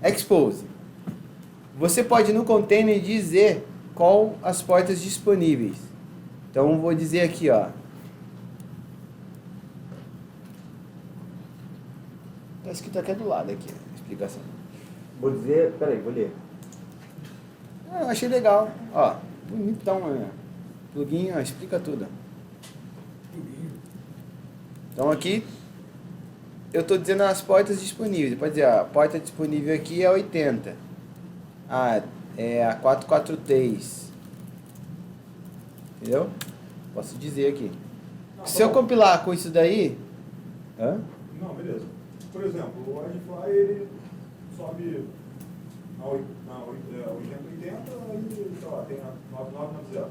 Expose. Você pode no container dizer qual as portas disponíveis. Então vou dizer aqui, ó. Tá escrito aqui do lado aqui, a explicação. Vou dizer, peraí, vou ler. Eu achei legal, ó, bonitão, né? Plugin, ó, explica tudo. Então aqui eu estou dizendo as portas disponíveis. Pode dizer, ó, a porta disponível aqui é 80. Ah, é a 443. Entendeu? Posso dizer aqui. Não, Se eu compilar com isso daí... Hã? Não, beleza. Por exemplo, o Wi-Fi ele sobe na 880 e, sei lá, tem a 9990.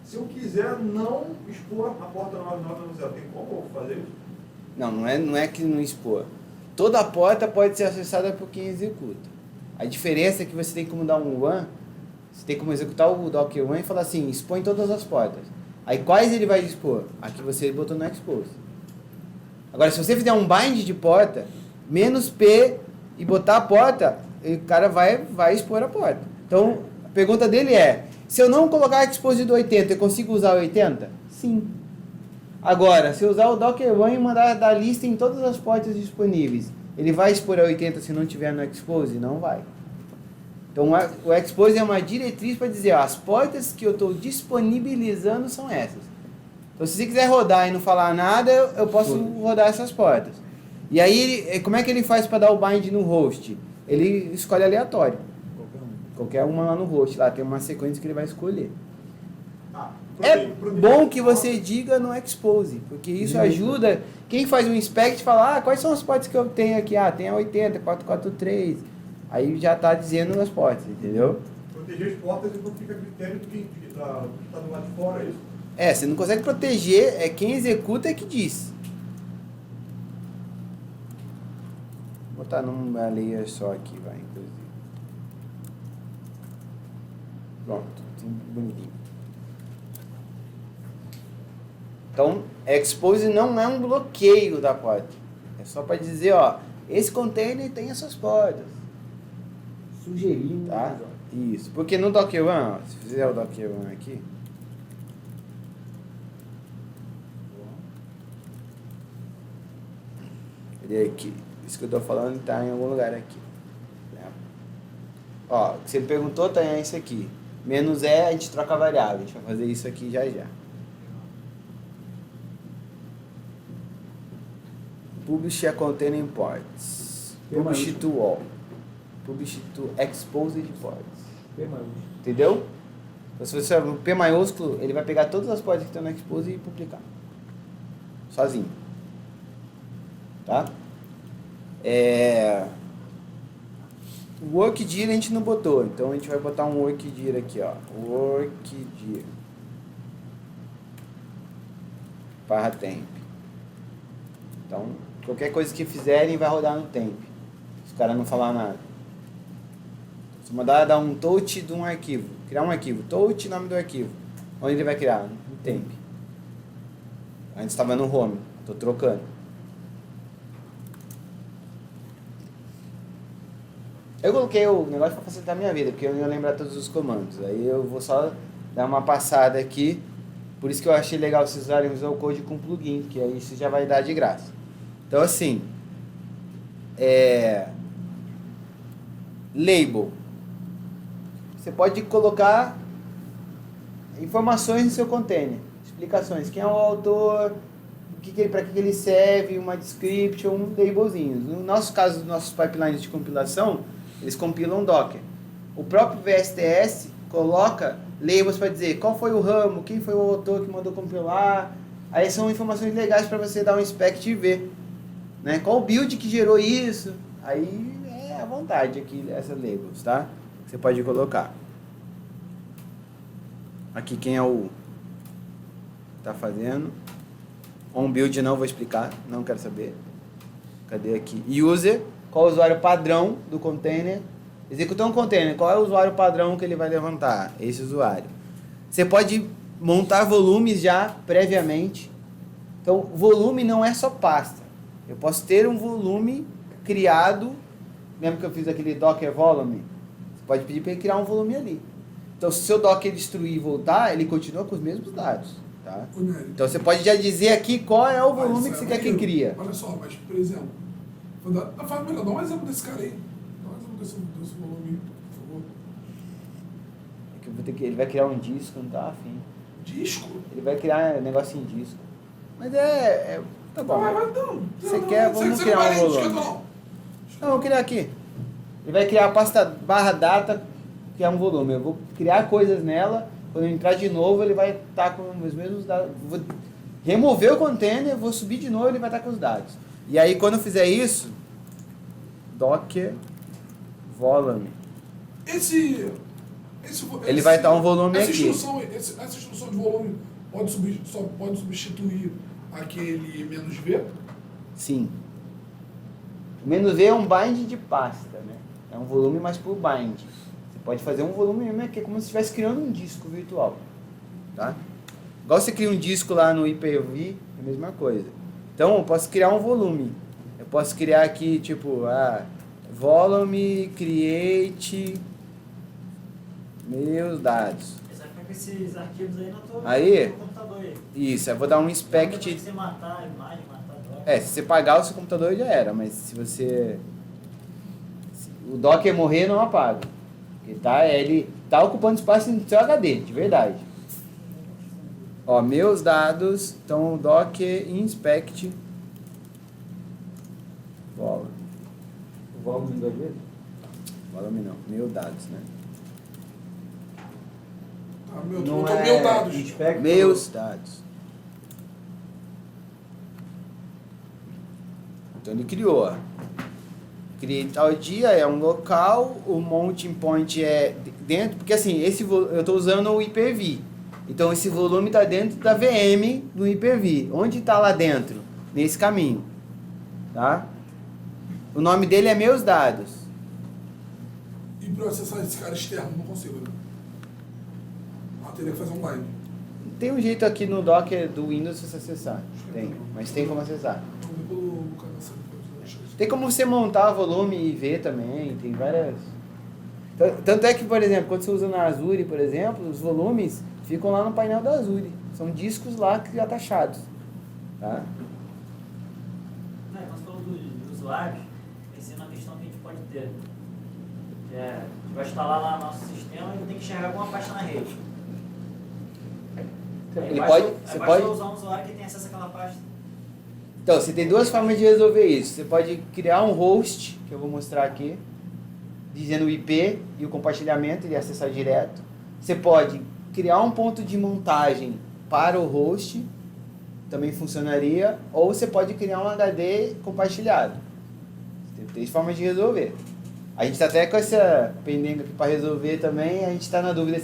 Se eu quiser não expor a porta 9990, tem como eu fazer isso? Não é que não expor. Toda porta pode ser acessada por quem executa. A diferença é que você tem como dar um run, você tem como executar o Docker run e falar assim, expõe todas as portas. Aí quais ele vai expor? Aqui você botou no expose. Agora, se você fizer um bind de porta, menos P e botar a porta, o cara vai expor a porta. Então, a pergunta dele é, se eu não colocar expose do 80, eu consigo usar o 80? Sim. Agora, se eu usar o Docker Run e mandar dar lista em todas as portas disponíveis, ele vai expor a 80 se não tiver no expose? Não vai. Então, o expose é uma diretriz para dizer, ó, as portas que eu estou disponibilizando são essas. Então, se você quiser rodar e não falar nada, eu posso rodar essas portas. E aí, como é que ele faz para dar o bind no host? Ele escolhe aleatório. Qualquer uma lá no host. Lá tem uma sequência que ele vai escolher. Bom que você diga no expose, porque isso ajuda quem faz um inspect falar, quais são as portas que eu tenho aqui? Ah, tem a 80, 443. Aí já está dizendo as portas, entendeu? Proteger as portas e não fica a critério do que está do lado de fora, é isso? Você não consegue proteger, é quem executa é que diz. Vou botar numa layer só aqui, vai, inclusive. Pronto, tudo bonitinho. Então, expose não é um bloqueio da porta. É só para dizer, ó, esse container tem essas portas. Sugerindo, Tá? Isso. Porque no Docker Run, ó, se fizer o Docker Run aqui, ele aqui. Isso que eu tô falando está em algum lugar aqui. Né? Ó, o que você perguntou tá em isso aqui. Menos E, a gente troca a variável. A gente vai fazer isso aqui já já. Publish a container imports. Publish to all. Publish to exposed ports. P maiúsculo. Entendeu? Então, se você no P maiúsculo, ele vai pegar todas as portas que estão no expose e publicar. Sozinho. Tá? O workdir a gente não botou. Então a gente vai botar um workdir aqui, ó. Workdir. Barra temp. Então, qualquer coisa que fizerem vai rodar no temp. Se o cara não falar nada. Se mandar dar um touch de um arquivo. Criar um arquivo. Touch, nome do arquivo. Onde ele vai criar? No temp. Antes estava no home. Estou trocando. Eu coloquei o negócio para facilitar a minha vida, porque eu não ia lembrar todos os comandos. Aí eu vou só dar uma passada aqui. Por isso que eu achei legal vocês usarem o Visual Code com plugin, que aí isso já vai dar de graça. Então assim, label. Você pode colocar informações no seu container, explicações, quem é o autor, para que ele serve, uma description, um labelzinho. No nosso caso, nos nossos pipelines de compilação, eles compilam Docker. O próprio VSTS coloca labels para dizer qual foi o ramo, quem foi o autor que mandou compilar. Aí são informações legais para você dar um inspect e ver, né? Qual o build que gerou isso. Aí é à vontade aqui essas labels, tá? Você pode colocar. Aqui quem é o tá fazendo. On build não vou explicar, não quero saber. Cadê aqui? User, qual é o usuário padrão do container? Executou um container, qual é o usuário padrão que ele vai levantar? Esse usuário. Você pode montar volumes já previamente. Então, volume não é só pasta. Eu posso ter um volume criado lembra que eu fiz aquele Docker volume? Você pode pedir para ele criar um volume ali. Então, se o seu Docker destruir e voltar, ele continua com os mesmos dados. Tá? Então, você pode já dizer aqui qual é o volume que você quer que cria. Olha só, mas, por exemplo, dá um exemplo desse cara aí. Dá um exemplo desse volume aí, por favor. É que eu vou ter que, ele vai criar um disco, não tá afim. Disco? Ele vai criar um negócio em disco. Mas tá bom. Você quer, vamos criar um volume. Não, vou criar aqui. Ele vai criar a pasta /data, que é um volume. Eu vou criar coisas nela. Quando eu entrar de novo, ele vai estar com os mesmos dados. Vou remover o container, vou subir de novo, ele vai estar com os dados. E aí, quando eu fizer isso, Docker volume. Ele vai estar um volume aqui. Essa instrução de volume só pode substituir aquele "-v"? Sim. O "-v" é um bind de pasta, né? É um volume, mas por bind. Você pode fazer um volume mesmo, que é como se estivesse criando um disco virtual. Tá? Igual você cria um disco lá no Hyper-V, é a mesma coisa. Então, eu posso criar um volume. Eu posso criar aqui, tipo, volume create meus dados. Você vai ficar com esses arquivos aí no computador aí. Isso, eu vou dar um inspect. Se você matar a imagem, matar a Docker. Se você pagar o seu computador já era, mas se o Docker morrer, não apaga. Ele tá ocupando espaço no seu HD, de verdade. Ó, meus dados, então Docker inspect volume. O volume em 2 vezes? Volume não, meus dados, né? Meus dados. Meus dados. Então ele criou, ó. Criei tal dia, é um local, o mounting point é dentro, porque assim, eu estou usando o Hyper-V. Então esse volume está dentro da VM do Hyper-V. Onde está lá dentro? Nesse caminho. Tá? O nome dele é meus dados. E para acessar esse cara externo, não consigo, né? Teria que fazer um bind. Tem um jeito aqui no Docker do Windows você acessar. Tem, mas tem como acessar. Tem como você montar volume e ver também, tem várias... Tanto é que, por exemplo, quando você usa na Azure, por exemplo, os volumes ficam lá no painel da Azure. São discos lá que já tá achados. Tá? Quando você falou dos usuários, pensei na questão que a gente pode ter. A gente vai instalar lá no nosso sistema e ele tem que enxergar alguma pasta na rede. Ele você pode usar um usuário que tem acesso àquela pasta. Então, você tem duas formas de resolver isso. Você pode criar um host, que eu vou mostrar aqui, dizendo o IP e o compartilhamento e acessar direto. Você pode criar um ponto de montagem para o host, também funcionaria, ou você pode criar um HD compartilhado. Tem 3 formas de resolver. A gente está até com essa pendenga aqui para resolver também, a gente está na dúvida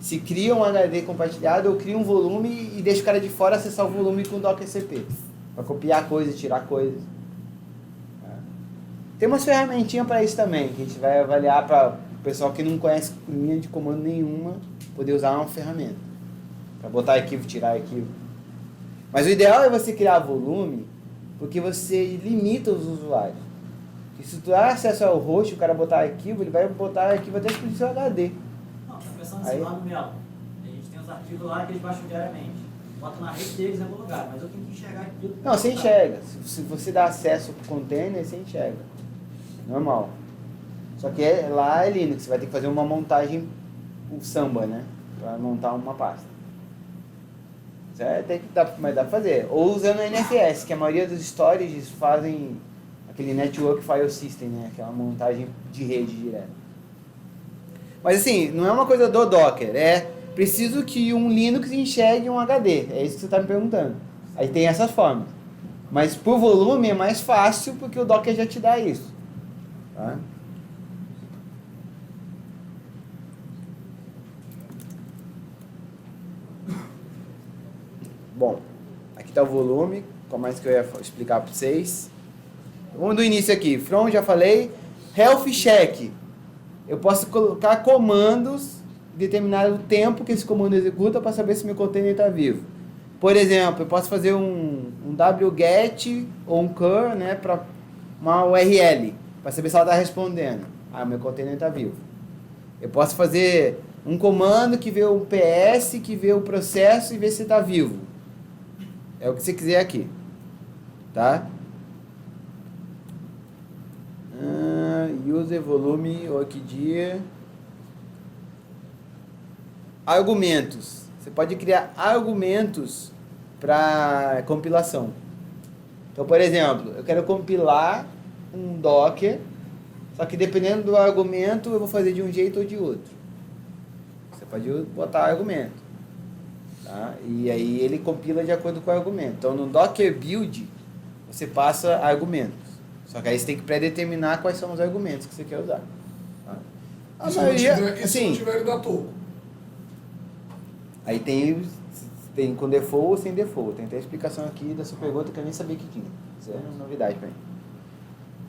se cria um HD compartilhado ou cria um volume e deixa o cara de fora acessar o volume com o Docker CP. Para copiar coisas, tirar coisas. Tem umas ferramentinhas para isso também, que a gente vai avaliar para o pessoal que não conhece linha de comando nenhuma, poder usar uma ferramenta. Para botar arquivo, tirar arquivo. Mas o ideal é você criar volume, porque você limita os usuários. Porque se tu dá acesso ao host, o cara botar arquivo, ele vai botar arquivo até explodir seu HD. Não, tá pensando assim, lá no Melo. A gente tem os arquivos lá que eles baixam diariamente. Bota na rede deles em algum lugar, mas eu tenho que enxergar aquilo. Não, você enxerga. Se você dá acesso pro container, você enxerga. Normal. Só que lá é Linux, você vai ter que fazer uma montagem, o Samba, né? Para montar uma pasta. Mas dá pra fazer. Ou usando a NFS, que a maioria dos storages fazem aquele Network File System, né? Aquela montagem de rede direta. Mas assim, não é uma coisa do Docker, preciso que um Linux enxergue um HD. É isso que você está me perguntando. Aí tem essas formas. Mas por volume é mais fácil porque o Docker já te dá isso. Tá? Bom, aqui está o volume. Como é que eu ia explicar para vocês? Vamos do início aqui. From, já falei. Health check. Eu posso colocar comandos, determinar o tempo que esse comando executa para saber se meu container está vivo. Por exemplo, eu posso fazer um wget ou um cur, né, para uma URL. para saber se ela está respondendo. Ah, meu container está vivo. Eu posso fazer um comando que vê o PS, que vê o processo e vê se está vivo. É o que você quiser aqui. Tá? User, volume, orquidia. Argumentos. Você pode criar argumentos para compilação. Então, por exemplo, eu quero compilar um Docker, só que dependendo do argumento eu vou fazer de um jeito ou de outro. Você pode botar argumento. Tá? E aí ele compila de acordo com o argumento. Então, no Docker Build, você passa argumentos. Só que aí você tem que predeterminar quais são os argumentos que você quer usar. Tá? A maioria, Se não tiver, ele dá toco. Aí tem com default ou sem default. Tem até a explicação aqui da sua pergunta que eu nem sabia que tinha. Isso é uma novidade para mim.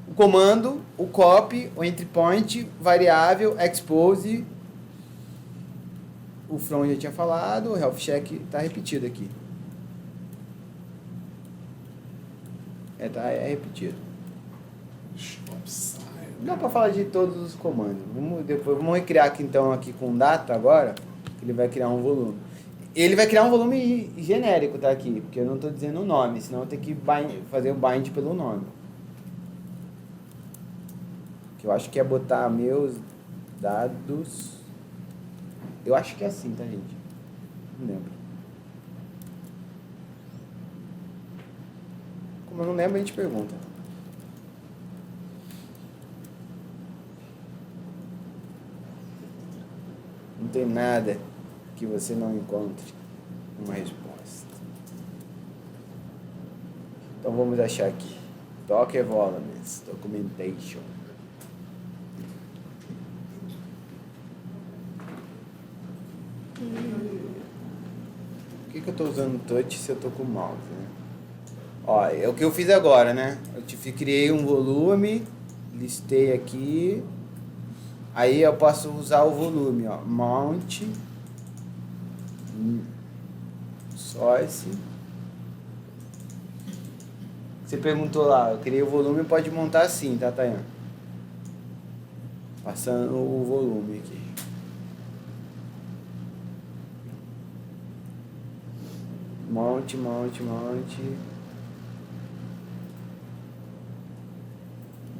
O comando, o copy, o entry point, variável, expose, o from já tinha falado, o health check está repetido aqui. É repetido. Não dá para falar de todos os comandos. Vamos recriar aqui então aqui com data agora, que ele vai criar um volume. Ele vai criar um volume genérico, tá aqui, porque eu não estou dizendo o nome, senão eu tenho que fazer o bind pelo nome. Que eu acho que é botar meus dados. Eu acho que é assim, tá, gente? Não lembro. Como eu não lembro, a gente pergunta. Não tem nada que você não encontre uma resposta. Então vamos achar aqui. Docker Volumes, Documentation. Por que eu estou usando touch se eu estou com o mouse, né? Ó, é o que eu fiz agora, né? Eu criei um volume, listei aqui. Aí eu posso usar o volume, ó, mount, source. Você perguntou lá, eu criei o volume, pode montar assim, tá, Tayan? Passando o volume aqui. Mount.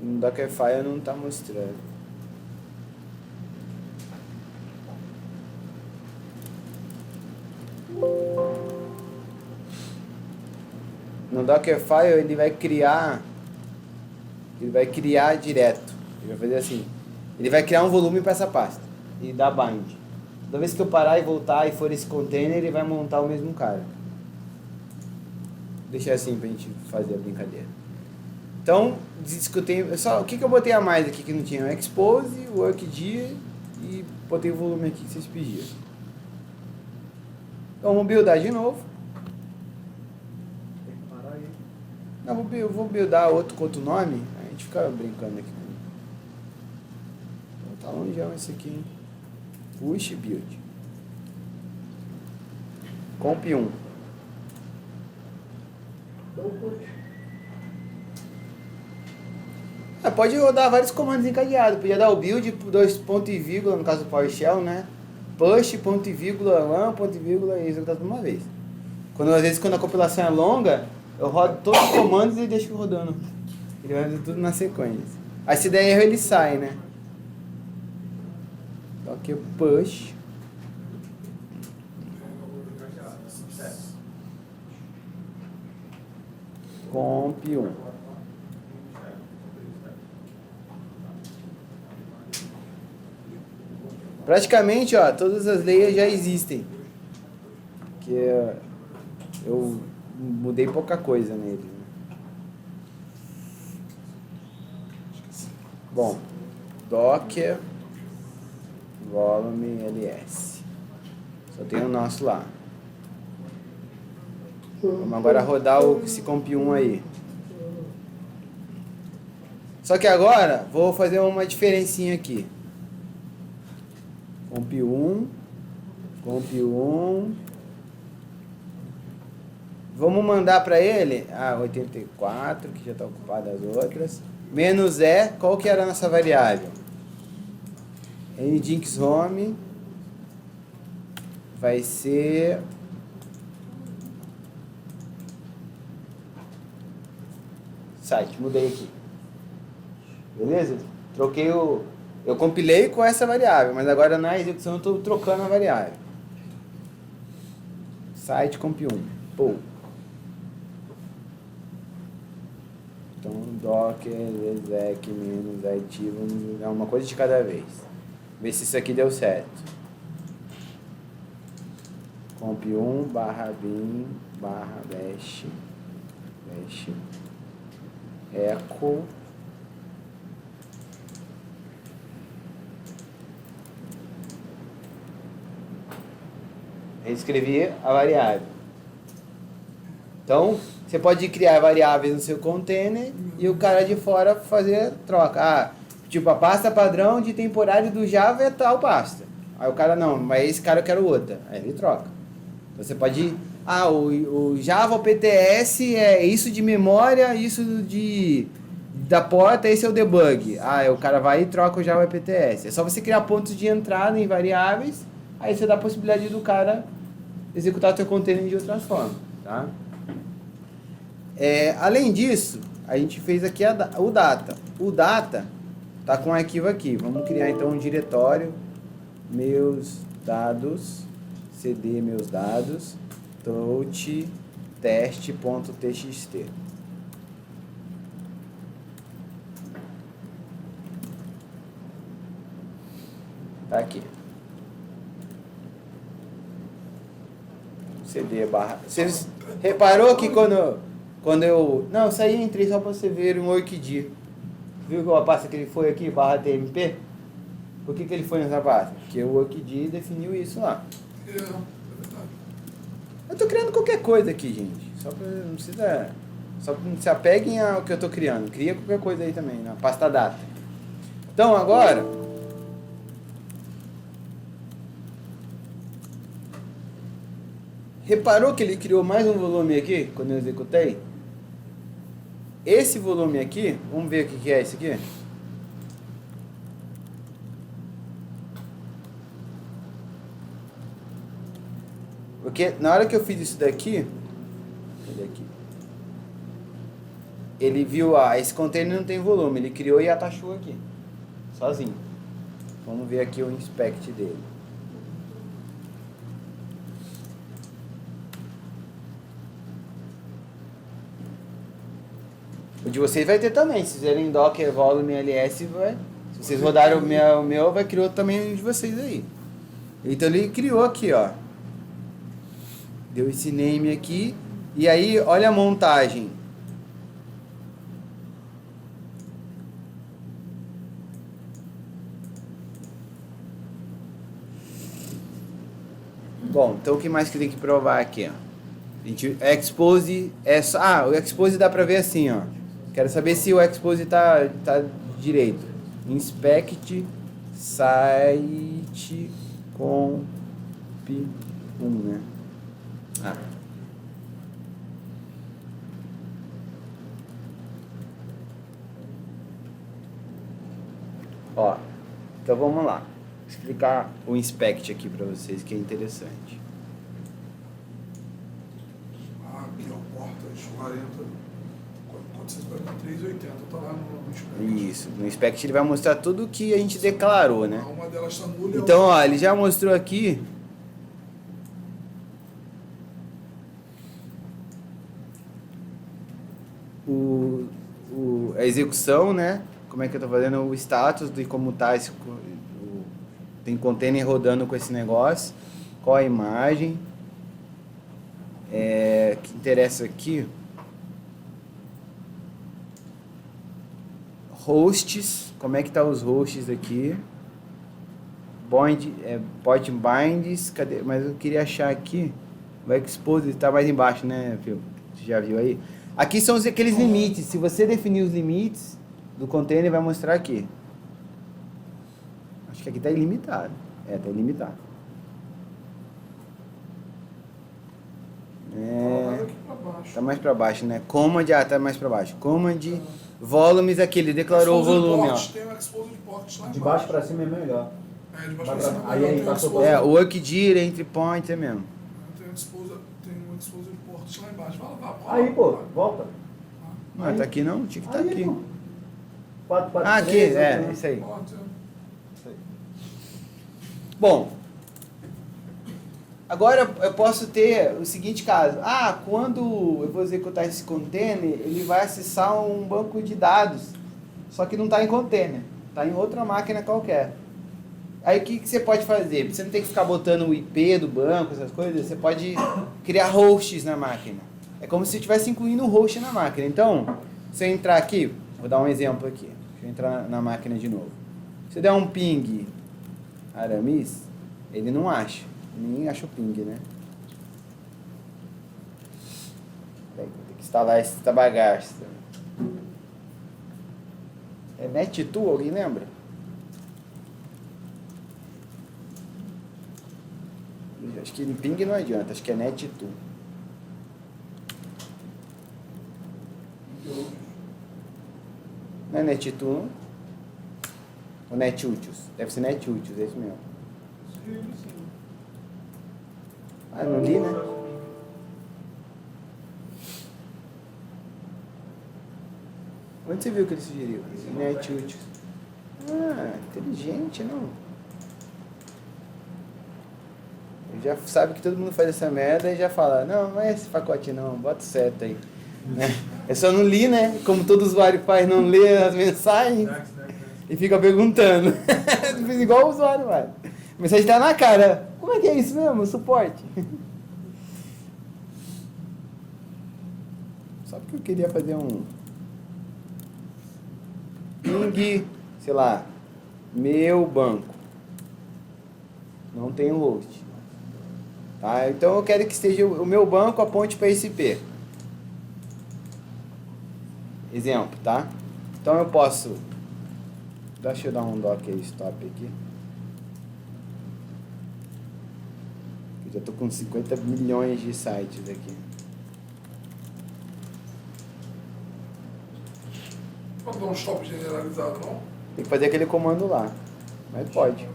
No Dockerfile não tá mostrando. No Dockerfile ele vai criar direto. Ele vai fazer assim. Ele vai criar um volume para essa pasta e dar bind. Toda vez que eu parar e voltar e for esse container, ele vai montar o mesmo cara. Vou deixar assim pra gente fazer a brincadeira. Então, o que eu botei a mais aqui que não tinha? O expose, o workdir e botei o volume aqui que vocês pediram. Então vamos buildar de novo. Tem que parar aí. Não, eu vou buildar outro com outro nome. A gente fica brincando aqui. Tá longeão esse aqui, hein? Push build. Comp 1. Pode rodar vários comandos encadeados. Podia dar o build, 2 ponto e vírgula, no caso do PowerShell, né? Push, ponto e vírgula, run, ponto e vírgula, e executar tudo uma vez. Às vezes, quando a compilação é longa, eu rodo todos os comandos e deixo rodando. Ele vai fazer tudo na sequência. Aí se der erro, ele sai, né? Então aqui o push. Comp 1. Praticamente, ó, todas as layers já existem. Que eu mudei pouca coisa nele. Né? Bom, Docker Volume ls. Só tem o nosso lá. Vamos agora rodar esse comp 1 aí. Só que agora vou fazer uma diferencinha aqui. Comp 1. Vamos mandar para ele a 84, que já está ocupado as outras. menos E, qual que era a nossa variável? Nginx home vai ser site, mudei aqui. Beleza? Troquei eu compilei com essa variável, mas agora na execução eu estou trocando a variável. Site comp1. Pô. Então, docker, exec, menos, IT, vamos dar uma coisa de cada vez. Ver se isso aqui deu certo. Comp1 barra bin barra bash echo reescrevi a variável. Então, você pode criar variáveis no seu container e o cara de fora fazer troca. Ah, tipo, a pasta padrão de temporário do Java é tal pasta. Aí o cara, não, mas esse cara eu quero outra. Aí ele troca. Você pode... Ah, o Java, o PTS é isso de memória, isso da porta, esse é o debug. Ah, o cara vai e troca o Java PTS. É só você criar pontos de entrada em variáveis, aí você dá a possibilidade do cara executar o seu container de outras formas, tá? Além disso, a gente fez aqui o data. O data tá com um arquivo aqui. Vamos criar então um diretório, meus dados, cd meus dados, touch teste.txt. Tá aqui. CD barra. Vocês reparou que quando eu... Não, isso aí eu entrei só pra você ver um workd. Viu a pasta que ele foi aqui, barra tmp? Por que ele foi nessa pasta? Porque o workd definiu isso lá. É verdade. Eu tô criando qualquer coisa aqui, gente. Só pra... Não precisa... Só que não se apeguem ao que eu tô criando. Cria qualquer coisa aí também, na pasta data. Então, agora... Reparou que ele criou mais um volume aqui, quando eu executei? Esse volume aqui, vamos ver o que é esse aqui? Porque na hora que eu fiz isso daqui, cadê aqui? Ele viu, esse container não tem volume, ele criou e atachou aqui, sozinho. Vamos ver aqui o inspect dele. O de vocês vai ter também, se fizerem docker volume ls, vai. Se vocês rodarem o meu, vai criar também o de vocês aí. Então ele criou aqui, ó. Deu esse name aqui. E aí, olha a montagem. Bom, então o que mais que tem que provar aqui, ó? A gente, expose é só, o expose dá pra ver assim, ó. Quero saber se o expose tá direito. Inspect site comp1, né? Ó, então vamos lá. Vou explicar o inspect aqui pra vocês, que é interessante. Aqui, ó, portas 40. 443,80 tá lá no inspect. Isso, no inspect ele vai mostrar tudo o que a gente declarou, né? Uma delas está nula. Então, ó, ele já mostrou aqui a execução, né? Como é que eu tô fazendo o status de como tá tem container rodando com esse negócio, qual a imagem, que interessa aqui, hosts, como é que tá os hosts aqui, port binds, cadê? Mas eu queria achar aqui, o expose tá mais embaixo, né, Phil? Você já viu aí? Aqui são aqueles limites, se você definir os limites do container, vai mostrar aqui. Acho que aqui tá ilimitado. Tá ilimitado. Mais aqui pra baixo. Tá mais pra baixo, né? Command, tá mais pra baixo. Command volumes aqui, ele declarou o Exposed volume, ports, ó. tem um exposed port lá De embaixo. baixo pra cima é melhor. É, de baixo Vai pra pra- cima. aí tem um passou exposed- É, work dir, entry point, é mesmo. Tem um exposed port lá embaixo. Vai. Aí, pô, volta. Não, tá aqui não? Tinha que estar Aí, aqui. pô. 4, 4, Ah, aqui, é, isso aí. Port, Bom, agora eu posso ter o seguinte caso. Ah, quando eu vou executar esse container, ele vai acessar um banco de dados, só que não está em container, está em outra máquina qualquer. Aí o que você pode fazer? Você não tem que ficar botando o IP do banco, essas coisas, você pode criar hosts na máquina. É como se estivesse incluindo um host na máquina. Então, se eu entrar aqui, vou dar um exemplo aqui. Deixa eu entrar na máquina de novo. Se eu der um ping Aramis, ele não acha. Nem acha o ping, né? Vou ter que instalar essa bagaça. É NetTool, alguém lembra? Acho que ping não adianta, acho que é NetTool. Não é NetTool, não? Ou NetUtius? Deve ser NetUtius, é isso mesmo. Ah, não li, né? Onde você viu que ele sugeriu? NetUtius. Ah, inteligente, não? Ele já sabe que todo mundo faz essa merda e já fala, não é esse pacote não, bota certo aí. Né? Eu só não li, né? Como todo usuário faz, não lê as mensagens e fica perguntando. Fiz igual o usuário, mano. A mensagem tá na cara. Como é que é isso mesmo? Suporte. Só porque eu queria fazer um ping, sei lá, meu banco. Não tem um host. Tá? Então eu quero que esteja o meu banco aponte para esse IP. Exemplo, tá? Então eu posso... Deixa eu dar um docker stop aqui. Eu já tô com 50 milhões de sites aqui. Pode dar um stop generalizado, não? Tem que fazer aquele comando lá. Mas pode.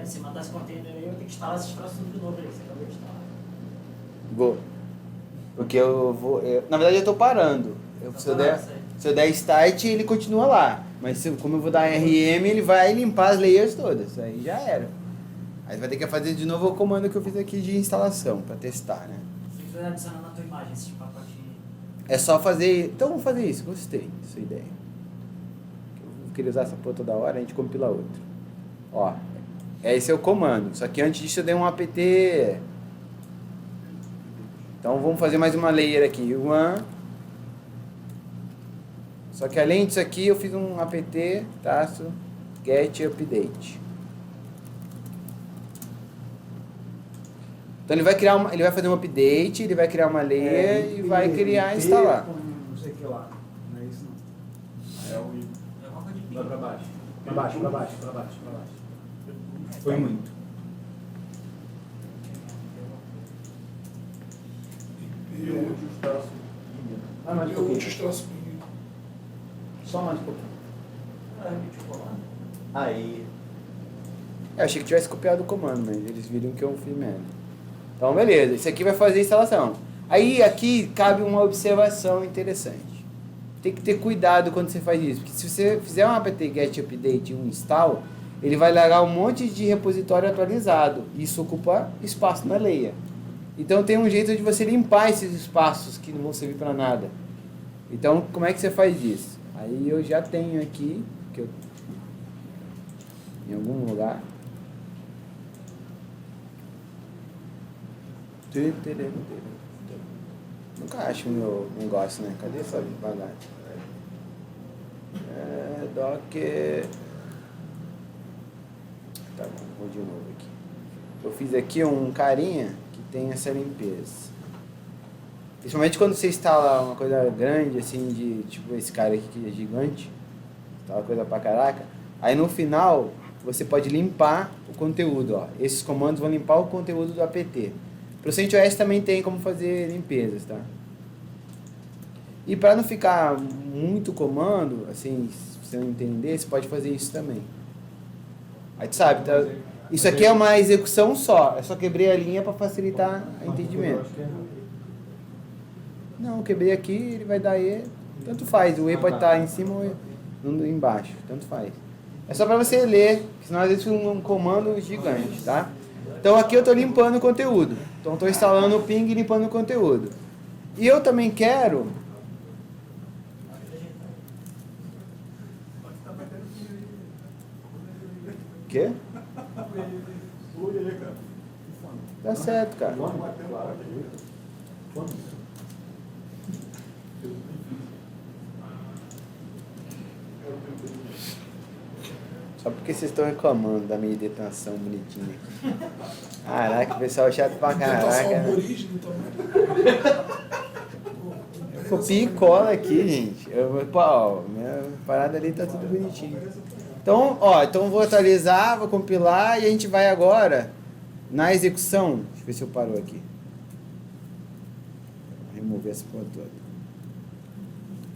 Se mandar esse container aí, eu tenho que instalar esses troços de novo aí. Você acabou de instalar. Vou. Porque eu vou... na verdade eu tô parando. Se eu der start, ele continua lá. Mas como eu vou dar RM, ele vai limpar as layers todas. Aí já era. Aí vai ter que fazer de novo o comando que eu fiz aqui de instalação, para testar, né? Se quiser adicionar na tua imagem esses pacotinhos. É só fazer... Então vamos fazer isso. Gostei dessa ideia. Eu queria usar essa porra toda hora, a gente compila outro. Ó. Esse é o comando. Só que antes disso eu dei um apt... Então vamos fazer mais uma layer aqui. One. Só que além disso aqui eu fiz um apt traço get update. Então ele vai criar ele vai fazer um update, ele vai criar uma layer e vai criar e instalar. Não sei o que lá. Não é isso não. É o I. É uma coisa de ping. Vai pra baixo. Pra baixo, pra baixo, pra baixo, pra baixo. Foi muito. E o traço Ah, mais um Eu pouquinho. te traço. Só mais um pouquinho. Ah, repetiu o comando. Aí. Eu achei que tivesse copiado o comando, mas eles viram que eu fiz merda. Então beleza, isso aqui vai fazer a instalação. Aí aqui cabe uma observação interessante. Tem que ter cuidado quando você faz isso, porque se você fizer um apt get update e um install, ele vai largar um monte de repositório atualizado. Isso ocupa espaço na layer. Então tem um jeito de você limpar esses espaços que não vão servir para nada. Então como é que você faz isso? Aí eu já tenho aqui, que eu, em algum lugar. Nunca acho o meu negócio, né? Cadê essa bagagem? Docker. Tá bom, vou de novo aqui. Eu fiz aqui um carinha que tem essa limpeza. Principalmente quando você instala uma coisa grande, assim, de tipo esse cara aqui que é gigante, instala coisa pra caraca. Aí no final você pode limpar o conteúdo, ó. Esses comandos vão limpar o conteúdo do apt. Pro CentOS também tem como fazer limpezas, tá? E para não ficar muito comando, assim, se você não entender, você pode fazer isso também. Aí tu sabe, tá? Isso aqui é uma execução só. Eu só quebrei a linha para facilitar o entendimento. Não, eu quebrei aqui, ele vai dar E, tanto faz. O E pode estar em cima ou embaixo, tanto faz. É só para você ler, senão às vezes fica um comando gigante, tá? Então aqui eu estou limpando o conteúdo. Então estou instalando o ping e limpando o conteúdo. E eu também quero... O quê? Tá certo, cara. Só porque vocês estão reclamando da minha detenção bonitinha aqui. Caraca, o pessoal é chato pra Tentação caraca. aborígene também. Copia e cola aqui, gente. Pô, ó, minha parada ali tá tudo bonitinho. Então, ó, então vou atualizar, vou compilar e a gente vai agora na execução. Deixa eu ver se eu paro aqui. Vou remover essa porra toda.